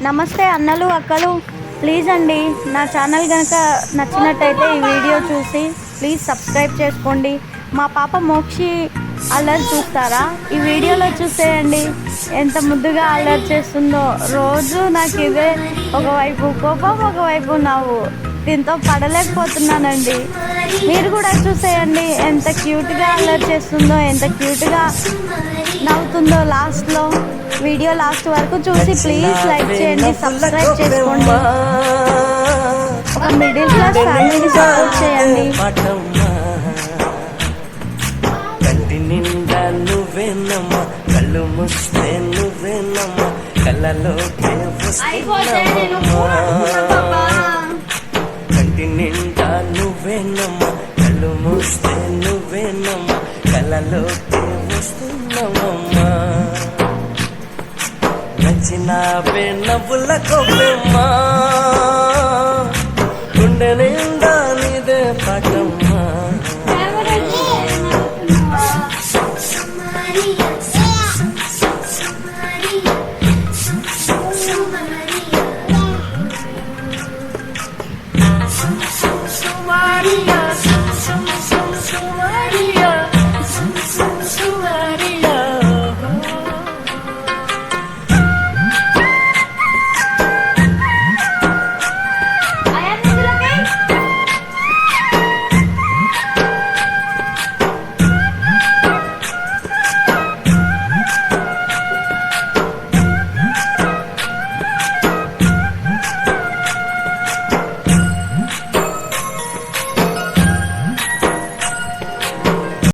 నమస్తే అన్నలు అక్కలు, ప్లీజ్ అండి నా ఛానల్ కనుక నచ్చినట్టయితే ఈ వీడియో చూసి ప్లీజ్ సబ్స్క్రైబ్ చేసుకోండి. మా పాప మోక్షి అల్లరి చూస్తారా? ఈ వీడియోలో చూసేయండి ఎంత ముద్దుగా అల్లరి చేస్తుందో. రోజు నాకు ఇదే ఒకవైపు కోపం ఒకవైపు నవ్వు, దీంతో పడలేకపోతున్నానండి. మీరు కూడా చూసేయండి ఎంత క్యూట్గా అల్లరి చేస్తుందో, ఎంత క్యూట్గా నవ్వుతుందో. లాస్ట్లో వీడియో లాస్ట్ వరకు చూసి ప్లీజ్ లైక్ చేయండి, సబ్స్క్రైబ్ చేసుకోండి. ఒక మిడిల్ క్లాస్ ఫ్యామిలీని సపోర్ట్ చేయండి. కంటి నిండా నువ్వేనమ్మా, కళ్ళు ముస్తే నువ్వేనమ్మా, కళ్ళలోకే కంటి నిండా నువ్వేనమ్మా, కళ్ళు ముస్తే నువ్వేనమ్మా, కళ్ళలోకే వస్తున్నావమ్మా. నచ్చిన నవ్వుల కొమ్మా, గుండె నిండా